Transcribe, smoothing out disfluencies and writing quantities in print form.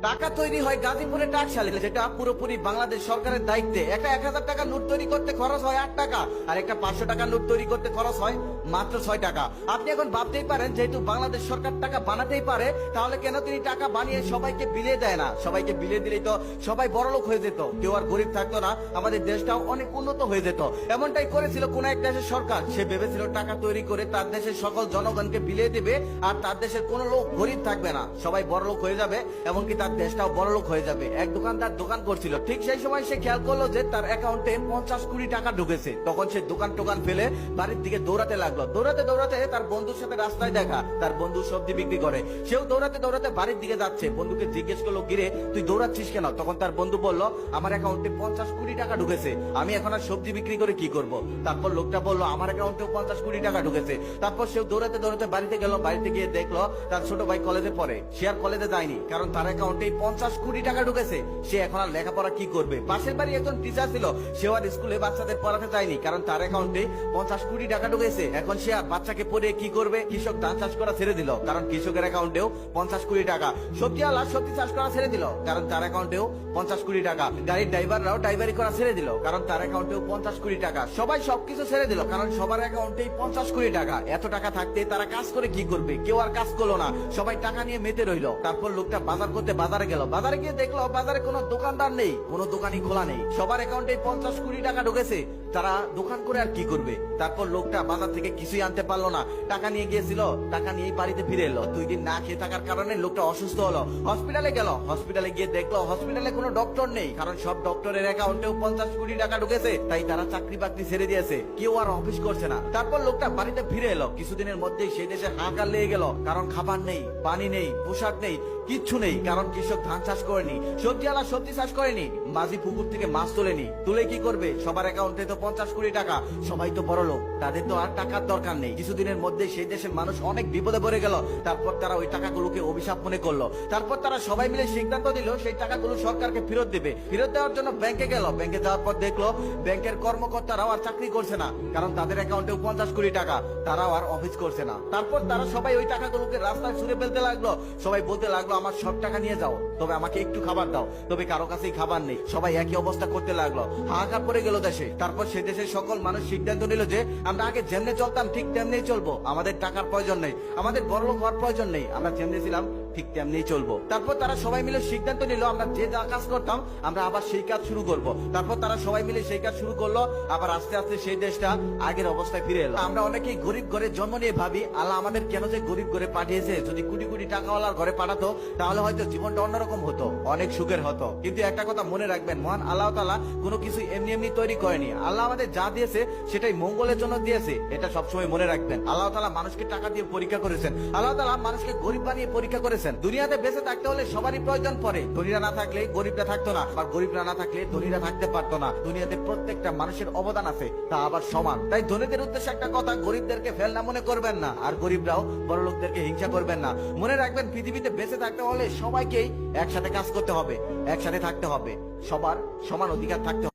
টাকা তৈরি হয় গাজীপুরে টাকশালে, যেটা পুরোপুরি বাংলাদেশ সরকারের দায়িত্বে। একটা 1000 টাকা নোট তৈরি করতে খরচ হয় 8 টাকা, আর একটা 500 টাকা নোট তৈরি করতে খরচ হয় মাত্র 6 টাকা। আপনি এখন ভাবতেই পারেন, যেহেতু বাংলাদেশ সরকার টাকা বানাতেই পারে, তাহলে কেন তিনি টাকা বানিয়ে সবাইকে বিলিয়ে দেয় না? সবাইকে বিলিয়ে দিলেই তো সবাই বড়লোক হয়ে যেত, কেউ আর গরিব থাকতো না, আমাদের দেশটাও অনেক উন্নত হয়ে যেত। এমনটাই করেছিল কোন এক দেশের সরকার। সে ভেবেছিল টাকা তৈরি করে তার দেশের সকল জনগণকে বিলিয়ে দিবে, আর তার দেশের কোনো লোক গরিব থাকবে না, সবাই বড়লোক হয়ে যাবে, এমনকি তার দেশটাও বড়লোক হয়ে যাবে। এক দোকানদার দোকান করছিল, ঠিক সেই সময় সে খেয়াল করলো যে তার অ্যাকাউন্টে 50 কোটি টাকা ঢুকেছে। তখন সে দোকান টোকান ফেলে বাড়ির দিকে দৌড়াতে লাগলো। দৌড়াতে দৌড়াতে তার বন্ধুর সাথে রাস্তায় দেখা, তার বন্ধু সবজি বিক্রি করে, সেও দৌড়াতে দৌড়াতে বাড়ির দিকে যাচ্ছে। বন্ধুকে জিজ্ঞেস করলো, গিরে তুই দৌড়াচ্ছিস কেন? তখন তার বন্ধু বলল, আমার অ্যাকাউন্টে 50 কোটি টাকা ঢুকেছে, আমি এখন আর সবজি বিক্রি করে কি করব? তারপর লোকটা বললো, আমার অ্যাকাউন্টেও 50 কোটি টাকা ঢুকেছে। তারপর সেও দৌড়াতে দৌড়াতে বাড়িতে গেল। বাড়িতে গিয়ে দেখলো তার ছোট ভাই কলেজে পড়ে, সে আর কলেজে যায়নি, কারণ তার অ্যাকাউন্টে 50 কোটি টাকা ঢুকেছে। সে এখন আর লেখাপড়া কি করবে? পাশের বাড়ি একজন টিচার ছিল, সেও আর স্কুলে বাচ্চাদের পড়াতে যায়নি, কারণ তার অ্যাকাউন্টে 50 কোটি টাকা ঢুকেছে। এখন সে আর বাচ্চাকে পড়িয়ে কি করবে? কৃষক ধান চাষ করা ছেড়ে দিল, কারণ কৃষকের অ্যাকাউন্টেও 50 কোটি টাকা। সবজিওয়ালা সবজি চাষ করা ছেড়ে দিল, কারণ তার অ্যাকাউন্টেও 50 কোটি টাকা। গাড়ির ড্রাইভাররাও ড্রাইভারি করা ছেড়ে দিল, কারণ তার অ্যাকাউন্টেও 50 কোটি টাকা। সবাই সবকিছু ছেড়ে দিল, কারণ সবার অ্যাকাউন্টেই 50 কোটি টাকা। এত টাকা থাকতে তারা কাজ করে কি করবে? কেউ আর কাজ করলো না, সবাই টাকা নিয়ে মেতে রইল। তারপর লোকটা বাজার করতে বাজারে গেল। বাজারে গিয়ে দেখলো বাজারে কোনো দোকানদার নেই, কোনো দোকানই খোলা নেই, সবার অ্যাকাউন্টে 50 কোটি টাকা ঢুকেছে। তারা দোকান করে আর কি করবে? তারপর লোকটা বাজার থেকে কিছুই আনতে পারলো না, টাকা নিয়ে গিয়েছিল, টাকা নিয়ে বাড়িতে ফিরে এলো। 2 দিন না খেয়ে থাকার কারণে লোকটা অসুস্থ হলো, হসপিটালে গেল। হসপিটালে গিয়ে দেখলো হসপিটালে কোনো ডক্টর নেই, কারণ সব ডক্টরের অ্যাকাউন্টেও 50 কোটি টাকা ঢুকেছে। তাই তারা চাকরি বাকরি ছেড়ে দিয়েছে, কেউ আর অফিস করছে না। তারপর লোকটা বাড়িতে ফিরে এলো। কিছুদিনের মধ্যেই সেই দেশে হাহাকার লেগে গেল, কারণ খাবার নেই, পানি নেই, পোশাক নেই, কিচ্ছু নেই, কারণ কৃষক ধান চাষ করেনি, সবজিওয়ালা সবজি চাষ করেনি, মাঝি পুকুর থেকে মাছ তোলেনি। তুলে কি করবে? সবার অ্যাকাউন্টে তো 50 কোটি টাকা, সবাই তো বড় লোক, তাদের তো আর টাকার দরকার নেই। কিছুদিনের মধ্যে সেই দেশের মানুষ অনেক বিপদে পড়ে গেল। তারপর তারা ওই টাকাগুলোকে অভিশাপ মনে করলো। তারপর তারা সবাই মিলে সিদ্ধান্ত দিল সেই টাকাগুলো সরকারকে ফেরত দেবে। ফেরত দেওয়ার জন্য ব্যাংকে গেল। ব্যাংকে যাওয়ার পর দেখলো ব্যাংকের কর্মকর্তারাও আর চাকরি করছে না, কারণ তাদের অ্যাকাউন্টেও 50 কোটি টাকা, তারাও আর অফিস করছে না। তারপর তারা সবাই ওই টাকাগুলোকে রাস্তায় ছুঁড়ে ফেলতে লাগলো। সবাই বলতে লাগলো, আমার সব টাকা নিয়ে যাও, তবে আমাকে একটু খাবার দাও। তবে কারো কাছেই খাবার নেই, সবাই একই অবস্থা করতে লাগলো। হাহাকার পড়ে গেল দেশে। তারপর সে দেশের সকল মানুষ সিদ্ধান্ত নিল যে আমরা আগে যেমনে চলতাম ঠিক তেমনি চলবো, আমাদের টাকার প্রয়োজন নেই, আমাদের বড়লোক হওয়ার প্রয়োজন নেই, আমরা যেমনি ছিলাম ঠিক তেমনি চলবো। তারপর তারা সবাই মিলে সিদ্ধান্ত নিল, আমরা যে যা কাজ করতাম আমরা আবার সেই কাজ শুরু করব। তারপর তারা সবাই মিলে সেই কাজ শুরু করলো। আবার আস্তে আস্তে সেই দেশটা আগের অবস্থায় ফিরে এলো। আমরা অনেকেই গরিব ঘরে জন্ম নিয়ে ভাবি, আল্লাহ আমাদের কেন যে গরিব ঘরে পাঠিয়েছে? যদি কোটি কোটি টাকাওয়ালার ঘরে পাঠাতো, তাহলে হয়তো জীবনটা অন্যরকম হতো, অনেক সুখের হতো। কিন্তু একটা কথা মনে রাখবেন, মহান আল্লাহ তাআলা কোনো কিছু এমনি এমনি তৈরি করেনি। আল্লাহ আমাদের যা দিয়েছে সেটাই মঙ্গলের জন্য দিয়েছে, এটা সবসময় মনে রাখবেন। আল্লাহ তাআলা মানুষকে টাকা দিয়ে পরীক্ষা করেছেন, আল্লাহ তাআলা মানুষকে গরিব বানিয়ে পরীক্ষা করেছেন। দুনিয়াতে বেঁচে থাকতে হলে সবারই প্রয়োজন পড়ে। ধনীরা না থাকলে গরিবরা থাকতো না, আর গরিবরা না থাকলে ধনীরা থাকতে পারতো না। দুনিয়াতে প্রত্যেকটা মানুষের অবদান আছে, তা আবার সমান। তাই ধনীদের উদ্দেশ্যে একটা কথা, গরিবদেরকে ফেলনা মনে করবেন না, আর গরিবরাও বড় লোকদেরকে হিংসা করবেন না। মনে রাখবেন, পৃথিবীতে বেঁচে থাকতে হলে সবাইকেই একসাথে কাজ করতে হবে, একসাথে থাকতে হবে, সবার সমান অধিকার থাকতে হবে।